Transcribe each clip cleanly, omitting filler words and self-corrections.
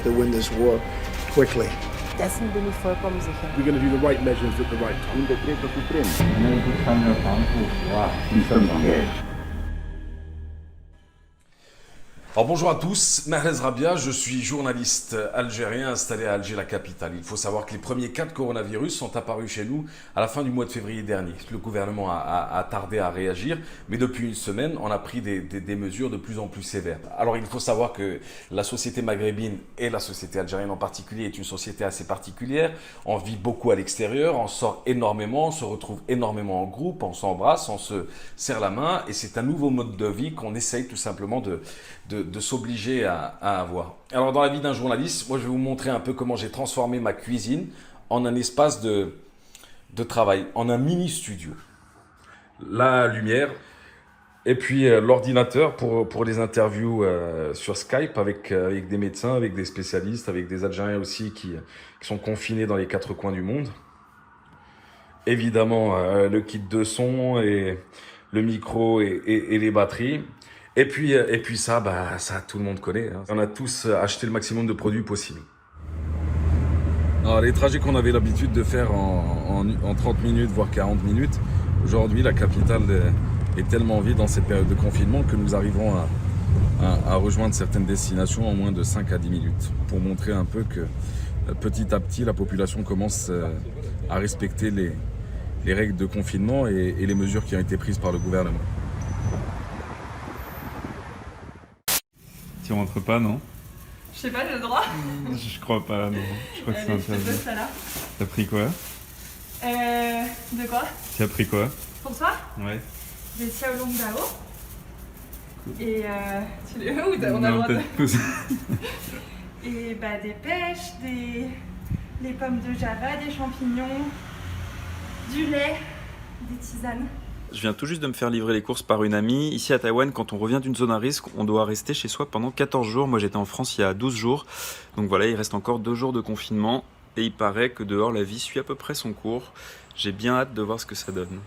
to win this war quickly. Dat is niet voorkomen zeggen. We're going to do the right measures at the right time. Un decreto supremo. Alors bonjour à tous, Mahrez Rabia, je suis journaliste algérien installé à Alger, la capitale. Il faut savoir que les premiers cas de coronavirus sont apparus chez nous à la fin du mois de février dernier. Le gouvernement a tardé à réagir, mais depuis une semaine, on a pris des mesures de plus en plus sévères. Alors il faut savoir que la société maghrébine et la société algérienne en particulier est une société assez particulière. On vit beaucoup à l'extérieur, on sort énormément, on se retrouve énormément en groupe, on s'embrasse, on se serre la main et c'est un nouveau mode de vie qu'on essaye tout simplement de s'obliger à avoir. Alors dans la vie d'un journaliste, moi je vais vous montrer un peu comment j'ai transformé ma cuisine en un espace de travail, en un mini studio. La lumière et puis l'ordinateur pour les interviews sur Skype avec des médecins, avec des spécialistes, avec des Algériens aussi qui sont confinés dans les quatre coins du monde. Évidemment le kit de son et le micro et les batteries. Et puis ça, tout le monde connaît. Hein. On a tous acheté le maximum de produits possibles. Alors, les trajets qu'on avait l'habitude de faire en 30 minutes, voire 40 minutes, aujourd'hui, la capitale est tellement vide dans cette période de confinement que nous arrivons à rejoindre certaines destinations en moins de 5 à 10 minutes. Pour montrer un peu que petit à petit, la population commence à respecter les règles de confinement et les mesures qui ont été prises par le gouvernement. Tu rentres pas, non? Je sais pas, j'ai le droit. Je crois pas, non. Je crois que c'est interdit. T'as pris quoi? De quoi? Tu as pris quoi? Pour toi? Ouais. Des xiaolong dao. Et tu les veux ou on a le droit de... Et des pêches, des pommes de Java, des champignons, du lait, des tisanes. Je viens tout juste de me faire livrer les courses par une amie. Ici à Taïwan, quand on revient d'une zone à risque, on doit rester chez soi pendant 14 jours. Moi j'étais en France il y a 12 jours. Donc voilà, il reste encore 2 jours de confinement. Et il paraît que dehors la vie suit à peu près son cours. J'ai bien hâte de voir ce que ça donne.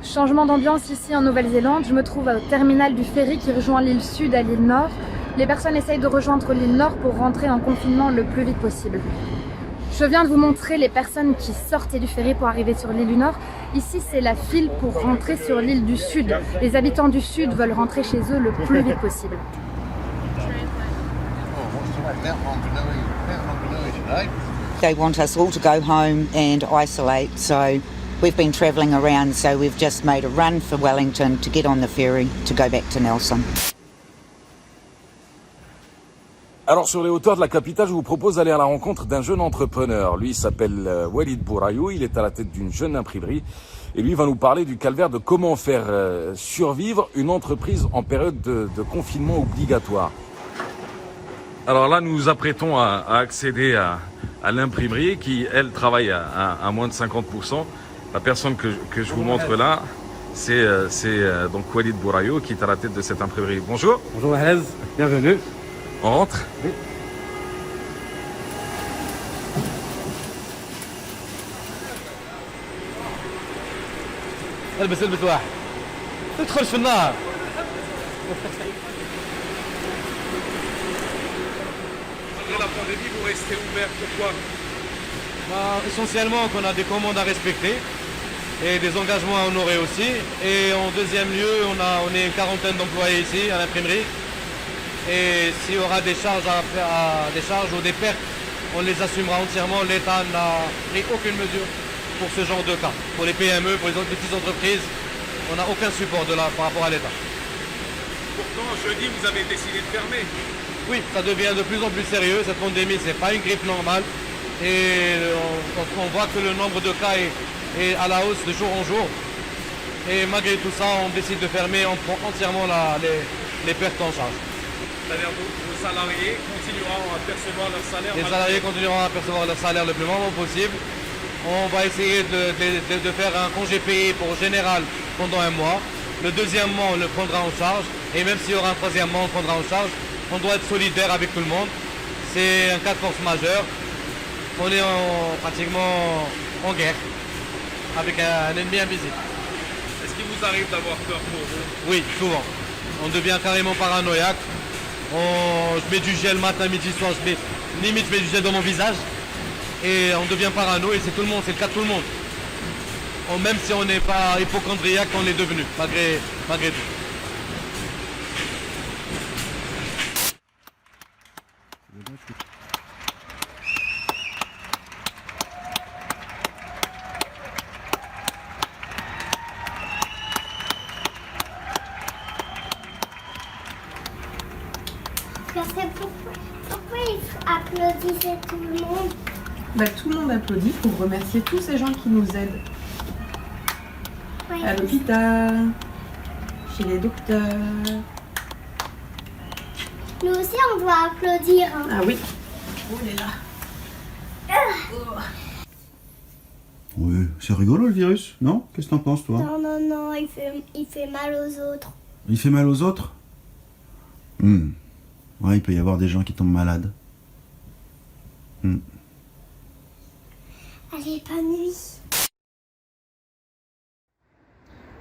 Changement d'ambiance ici en Nouvelle-Zélande. Je me trouve au terminal du ferry qui rejoint l'île Sud à l'île Nord. Les personnes essayent de rejoindre l'île Nord pour rentrer en confinement le plus vite possible. Je viens de vous montrer les personnes qui sortaient du ferry pour arriver sur l'île du Nord. Ici, c'est la file pour rentrer sur l'île du Sud. Les habitants du Sud veulent rentrer chez eux le plus vite possible. They want us all to go home and isolate, so we've been travelling around, so we've just made a run for Wellington to get on the ferry to go back to Nelson. Alors sur les hauteurs de la capitale, je vous propose d'aller à la rencontre d'un jeune entrepreneur. Lui, il s'appelle Walid Bourayou, il est à la tête d'une jeune imprimerie et lui va nous parler du calvaire de comment faire survivre une entreprise en période de confinement obligatoire. Alors là, nous nous apprêtons à accéder à l'imprimerie qui, elle, travaille à moins de 50%. La personne que je vous montre là, c'est donc Walid Bourayou qui est à la tête de cette imprimerie. Bonjour. Bonjour Mahrez, bienvenue. On rentre? Oui. البس واحد ادخل في النار. Malgré la pandémie, vous restez ouvert, pourquoi? Essentiellement qu'on a des commandes à respecter et des engagements à honorer aussi. Et en deuxième lieu, on est une quarantaine d'employés ici à l'imprimerie. Et s'il y aura des charges des charges ou des pertes, on les assumera entièrement. L'État n'a pris aucune mesure pour ce genre de cas. Pour les PME, pour les autres petites entreprises, on n'a aucun support par rapport à l'État. Pourtant, jeudi, vous avez décidé de fermer. Oui, ça devient de plus en plus sérieux. Cette pandémie, c'est pas une grippe normale. Et on voit que le nombre de cas est à la hausse de jour en jour. Et malgré tout ça, on décide de fermer, on prend entièrement les pertes en charge. C'est-à-dire que vos salariés continueront à percevoir leur salaire? Les salariés continueront à percevoir leur salaire le plus longtemps possible. On va essayer de faire un congé payé pour général pendant un mois. Le deuxième mois, on le prendra en charge. Et même s'il y aura un troisième mois, on le prendra en charge. On doit être solidaire avec tout le monde. C'est un cas de force majeure. On est pratiquement en guerre avec un ennemi invisible. Est-ce qu'il vous arrive d'avoir peur pour vous? Oui, souvent. On devient carrément paranoïaque. Je mets du gel matin, midi, soir, limite je mets du gel dans mon visage. Et on devient parano et c'est tout le monde, c'est le cas de tout le monde. Même si on n'est pas hypochondriaque, on l'est devenu, malgré tout. Pourquoi ils applaudissaient tout le monde? Tout le monde applaudit pour remercier tous ces gens qui nous aident. Ouais, À l'hôpital, chez les docteurs. nous aussi, on doit applaudir. Hein. Ah oui. Oh là là. Oui, c'est rigolo le virus, non? Qu'est-ce que t'en penses, toi? Non, il fait mal aux autres. Il fait mal aux autres? Ouais, il peut y avoir des gens qui tombent malades. Allez, bonne nuit.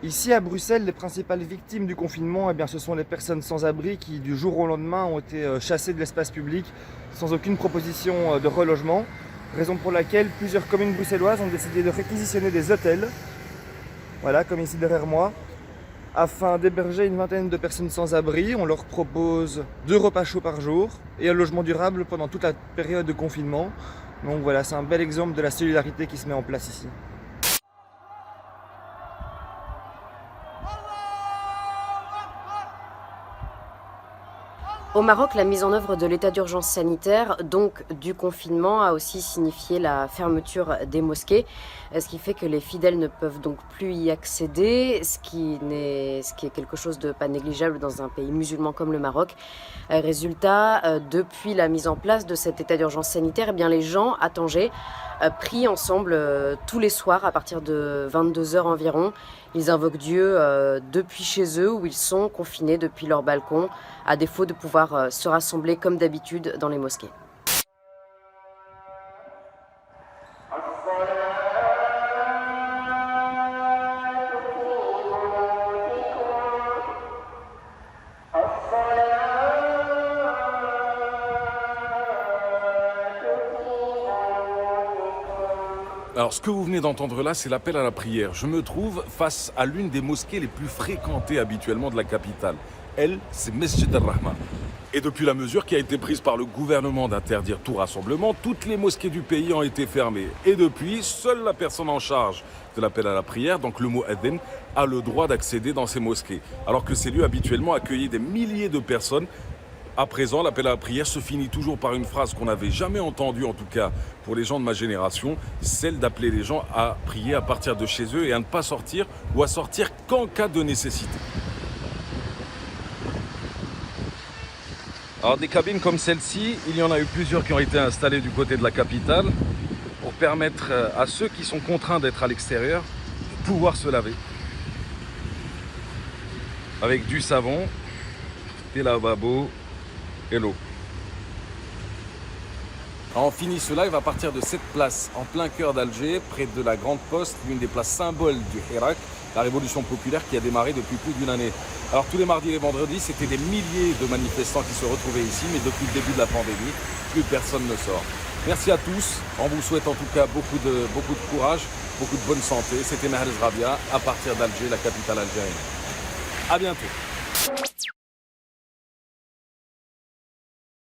Ici à Bruxelles, les principales victimes du confinement, ce sont les personnes sans abri qui du jour au lendemain ont été chassées de l'espace public sans aucune proposition de relogement. Raison pour laquelle plusieurs communes bruxelloises ont décidé de réquisitionner des hôtels, voilà, comme ici derrière moi, afin d'héberger une vingtaine de personnes sans abri. On leur propose 2 repas chauds par jour et un logement durable pendant toute la période de confinement. Donc voilà, c'est un bel exemple de la solidarité qui se met en place ici. Au Maroc, la mise en œuvre de l'état d'urgence sanitaire, donc du confinement, a aussi signifié la fermeture des mosquées, ce qui fait que les fidèles ne peuvent donc plus y accéder, ce qui est quelque chose de pas négligeable dans un pays musulman comme le Maroc. Résultat, depuis la mise en place de cet état d'urgence sanitaire, les gens à Tanger prient ensemble tous les soirs à partir de 22h environ. Ils invoquent Dieu depuis chez eux où ils sont confinés depuis leur balcon, à défaut de pouvoir se rassembler comme d'habitude dans les mosquées. Alors, ce que vous venez d'entendre là, c'est l'appel à la prière. Je me trouve face à l'une des mosquées les plus fréquentées habituellement de la capitale. Elle, c'est Mesjid al-Rahma. Et depuis la mesure qui a été prise par le gouvernement d'interdire tout rassemblement, toutes les mosquées du pays ont été fermées. Et depuis, seule la personne en charge de l'appel à la prière, donc le mu'adhin, a le droit d'accéder dans ces mosquées. Alors que ces lieux habituellement accueillaient des milliers de personnes. À présent, l'appel à la prière se finit toujours par une phrase qu'on n'avait jamais entendue, en tout cas pour les gens de ma génération, celle d'appeler les gens à prier à partir de chez eux et à ne pas sortir ou à sortir qu'en cas de nécessité. Alors des cabines comme celle-ci, il y en a eu plusieurs qui ont été installées du côté de la capitale pour permettre à ceux qui sont contraints d'être à l'extérieur de pouvoir se laver avec du savon, des lavabos et l'eau. On finit ce live à partir de cette place en plein cœur d'Alger, près de la Grande Poste, l'une des places symboles du Hirak, la révolution populaire qui a démarré depuis plus d'une année. Alors tous les mardis et les vendredis, c'était des milliers de manifestants qui se retrouvaient ici, mais depuis le début de la pandémie, plus personne ne sort. Merci à tous, on vous souhaite en tout cas beaucoup de courage, beaucoup de bonne santé. C'était Mahrez Rabia à partir d'Alger, la capitale algérienne. À bientôt.